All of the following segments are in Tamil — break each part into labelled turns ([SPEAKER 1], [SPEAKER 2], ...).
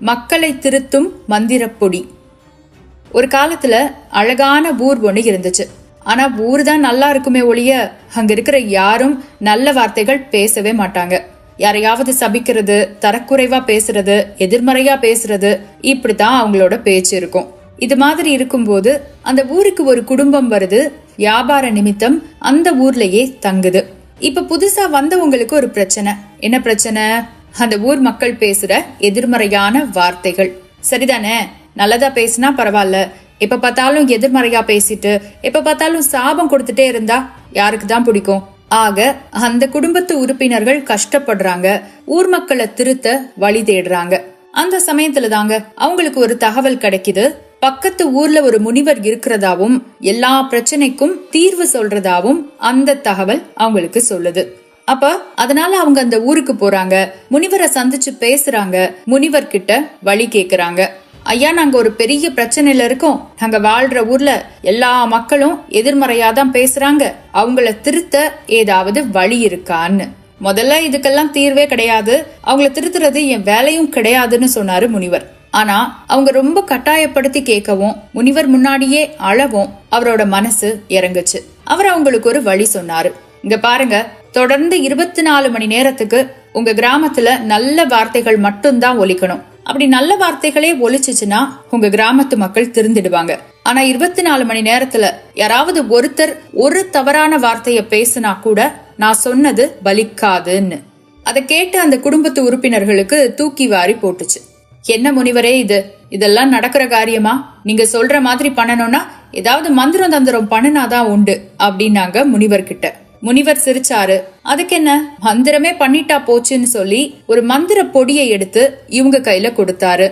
[SPEAKER 1] மக்களை திருத்தும் மந்திரப்பொடி. ஒரு காலத்துல அழகான ஊர் ஒண்ணு இருந்துச்சு. ஆனா ஊர் தான் நல்லா இருக்குமே ஒழிய அங்க இருக்கிற யாரும் நல்ல வார்த்தைகள் பேசவே மாட்டாங்க. யாரையாவது சபிக்கிறது, தரக்குறைவா பேசுறது, எதிர்மறையா பேசுறது, இப்படித்தான் அவங்களோட பேச்சு இருக்கும். இது மாதிரி இருக்கும்போது அந்த ஊருக்கு ஒரு குடும்பம் வருது. வியாபார நிமித்தம் அந்த ஊர்லயே தங்குது. இப்ப புதுசா வந்தவங்களுக்கு ஒரு பிரச்சனை. என்ன பிரச்சனை? அந்த ஊர் மக்கள் பேசுற எதிர்மறையான வார்த்தைகள். சரிதானே? நல்லதா பேசினா பரவாயில்ல, எப்ப பார்த்தாலும் எதிர்மறையா பேசிட்டு எப்ப பார்த்தாலும் சாபம் கொடுத்துட்டே இருந்தா யாருக்கு தான் பிடிக்கும்? ஆக அந்த குடும்பத்து உறுப்பினர்கள் கஷ்டப்படுறாங்க. ஊர் மக்களை திருத்த வழி தேடுறாங்க. அந்த சமயத்துல தாங்க அவங்களுக்கு ஒரு தகவல் கிடைக்குது. பக்கத்து ஊர்ல ஒரு முனிவர் இருக்கிறதாவும் எல்லா பிரச்சனைக்கும் தீர்வு சொல்றதாவும் அந்த தகவல் அவங்களுக்கு சொல்லுது. அப்ப அதனால அவங்க அந்த ஊருக்கு போறாங்க. முனிவரை சந்திச்சு பேசுறாங்க. முனிவர் கிட்ட வழி கேக்குறாங்க. ஐயா, நாங்க ஒரு பெரிய பிரச்சனையில இருக்கோம். நாங்க வாழ்ற ஊர்ல எல்லா மக்களும் எதிர்மறையாதான் பேசுறாங்க. அவங்கள திருத்த ஏதாவது வழி இருக்கான்னு. முதல்ல இதுக்கெல்லாம் தீர்வே கிடையாது, அவங்கள திருத்துறது என் வேலையும் கிடையாதுன்னு சொன்னாரு முனிவர். ஆனா அவங்க ரொம்ப கட்டாயப்படுத்தி கேட்கவும் முனிவர் முன்னாடியே அழவும் அவரோட மனசு இறங்குச்சு. அவர் அவங்களுக்கு ஒரு வழி சொன்னாரு. இங்க பாருங்க, தொடர்ந்து 24 மணி நேரத்துக்கு உங்க கிராமத்துல நல்ல வார்த்தைகள் மட்டும்தான் ஒலிக்கணும். அப்படி நல்ல வார்த்தைகளே ஒலிச்சுச்சுன்னா உங்க கிராமத்து மக்கள் திருந்திடுவாங்க. ஆனா 24 மணி நேரத்துல யாராவது ஒருத்தர் ஒரு தவறான வார்த்தைய பேசினா கூட நான் சொன்னது பலிக்காதுன்னு. அதை கேட்டு அந்த குடும்பத்து உறுப்பினர்களுக்கு தூக்கி வாரி போட்டுச்சு. என்ன முனிவரே இது? இதெல்லாம் நடக்கிற காரியமா? நீங்க சொல்ற மாதிரி பண்ணணும்னா ஏதாவது மந்திரம் தந்திரம் பண்ணினாதான் உண்டு அப்படின்னாங்க முனிவர் கிட்ட. முனிவர் சிரிச்சாரு. அதுக்கு என்ன, மந்திரமே பண்ணிட்டா போச்சுன்னு சொல்லி ஒரு மந்திர பொடியை எடுத்து இவங்க கையில கொடுத்தாரு.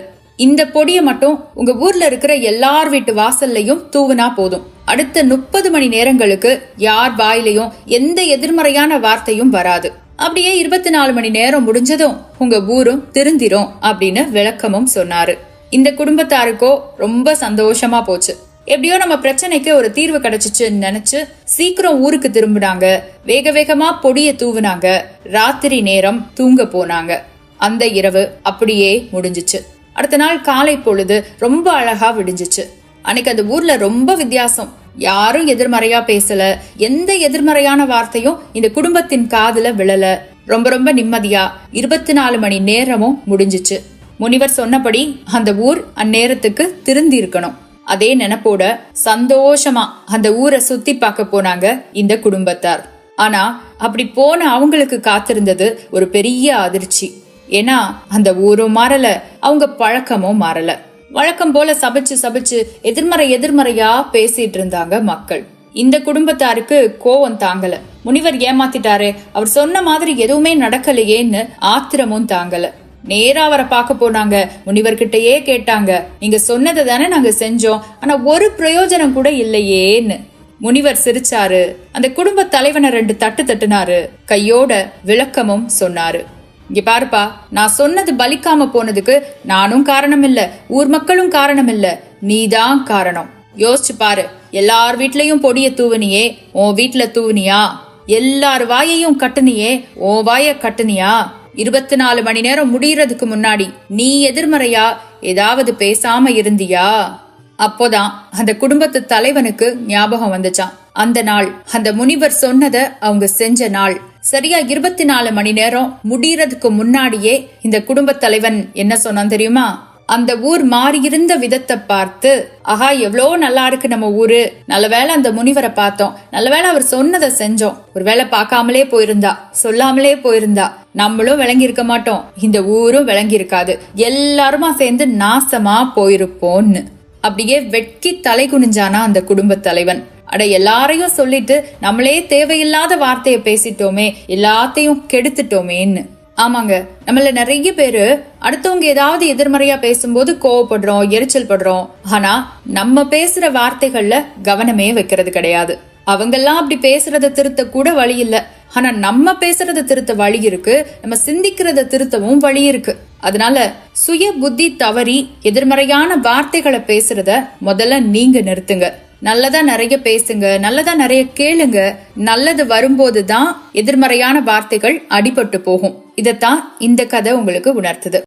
[SPEAKER 1] இந்த பொடியை மட்டும் உங்க ஊர்ல இருக்கிற எல்லார் வீட்டு வாசல்லையும் தூவுனா போதும். அடுத்த 30 மணி நேரங்களுக்கு யார் வாயிலையும் எந்த எதிர்மறையான வார்த்தையும் வராது. அப்படியே 24 மணி நேரம் முடிஞ்சதும் உங்க ஊரும் திருந்திரும் அப்படின்னு விளக்கமும் சொன்னாரு. இந்த குடும்பத்தாருக்கோ ரொம்ப சந்தோஷமா போச்சு. எப்படியோ நம்ம பிரச்சனைக்கு ஒரு தீர்வு கிடைச்சிச்சுன்னு நினைச்சு சீக்கிரம் ஊருக்கு திரும்பினாங்க. வேக வேகமா பொடிய தூவுனாங்க. ராத்திரி நேரம் தூங்க போனாங்க. அந்த இரவு அப்படியே முடிஞ்சிச்சு. அடுத்த நாள் காலை பொழுது ரொம்ப அழகா விடிஞ்சிச்சு. அன்னைக்கு அந்த ஊர்ல ரொம்ப வித்தியாசம். யாரும் எதிர்மறையா பேசல. எந்த எதிர்மறையான வார்த்தையும் இந்த குடும்பத்தின் காதுல விழல. ரொம்ப ரொம்ப நிம்மதியா 24 மணி நேரமும் முடிஞ்சிச்சு. முனிவர் சொன்னபடி அந்த ஊர் அந்நேரத்துக்கு திருந்தி இருக்கணும். அதே நினைப்போட சந்தோஷமா அந்த ஊரை சுத்தி பார்க்க போனாங்க இந்த குடும்பத்தார். ஆனா அப்படி போன அவங்களுக்கு காத்திருந்தது ஒரு பெரிய அதிர்ச்சி. ஏன்னா அந்த ஊரும் மாறல, அவங்க பழக்கமும் மாறல. வழக்கம் போல சபிச்சு எதிர்மறையா பேசிட்டு இருந்தாங்க மக்கள். இந்த குடும்பத்தாருக்கு கோவம் தாங்கல. முனிவர் ஏமாத்திட்டாரே, அவர் சொன்ன மாதிரி எதுவுமே நடக்கலையேன்னு ஆத்திரமும் தாங்கல. நேரா அவரை பார்க்க போனாங்க. முனிவர்கிட்டயே கேட்டாங்க, நீங்க சொன்னதை தானே நாங்க செஞ்சோம், ஆனா ஒரு பிரயோஜனம் கூட இல்லையேன்னு. முனிவர் சிரிச்சாரு. அந்த குடும்ப தலைவனை 2 தட்டு தட்டுனாரு. கையோட விளக்கமும் சொன்னாரு. இங்க பாருப்பா, நான் சொன்னது பலிக்காம போனதுக்கு நானும் காரணம் இல்ல, ஊர் மக்களும் காரணம் இல்ல, நீதான் காரணம். யோசிச்சு பாரு, எல்லார் வீட்லயும் பொடிய தூவனியே, உன் வீட்டுல தூவனியா? எல்லார் வாயையும் கட்டுனியே, உன் வாய கட்டுனியா? 24 மணி நேரம் முடியறதுக்கு முன்னாடி நீ எதிர்மறையா ஏதாவது பேசாம இருந்தியா? அப்போதான் அந்த குடும்பத்து தலைவனுக்கு ஞாபகம் வந்துச்சான். அந்த நாள் அந்த முனிவர் சொன்னத அவங்க செஞ்ச நாள். சரியா 24 மணி நேரம் முடியறதுக்கு முன்னாடியே இந்த குடும்ப தலைவன் என்ன சொன்னான் தெரியுமா? அந்த ஊர் மாறி இருந்த விதத்தை பார்த்து, ஆஹா எவ்வளோ நல்லா இருக்கு நம்ம ஊரு, நல்லவேளை அந்த முனிவரை பார்த்தோம், நல்லவேளை அவர் சொன்னதை செஞ்சோம், ஒருவேளை பார்க்காமலே போயிருந்தா, சொல்லாமலே போயிருந்தா நம்மளும் விளங்கி இருக்க மாட்டோம், இந்த ஊரும் விளங்கி இருக்காது, எல்லாருமா சேர்ந்து நாசமா போயிருப்போம்னு அப்படியே வெட்கி தலை குனிஞ்சானா அந்த குடும்ப தலைவன். அட, எல்லாரையும் சொல்லிட்டு நம்மளே தேவையில்லாத வார்த்தைய பேசிட்டோமே, எல்லாத்தையும் கெடுத்துட்டோமேன்னு. ஆமாங்க, நம்மள நிறைய பேரு அடுத்தவங்க ஏதாவது எதிர்மறையா பேசும்போது கோவப்படுறோம், எரிச்சல் படுறோம். ஆனா நம்ம பேசுற வார்த்தைகள்ல கவனமே வைக்கிறது கிடையாது. அவங்கெல்லாம் அப்படி பேசுறத திருத்த கூட வழி இல்ல. ஆனா நம்ம பேசுறத திருத்த வழி இருக்கு. நம்ம சிந்திக்கிறத திருத்தவும் வழி இருக்கு. அதனால சுய புத்தி தவறி எதிர்மறையான வார்த்தைகளை பேசுறத முதல்ல நீங்க நிறுத்துங்க. நல்லதா நிறைய பேசுங்க, நல்லதா நிறைய கேளுங்க. நல்லது வரும்போதுதான் எதிர்மறையான வார்த்தைகள் அடிபட்டு போகும். இதத்தான் இந்த கதை உங்களுக்கு உணர்த்துது.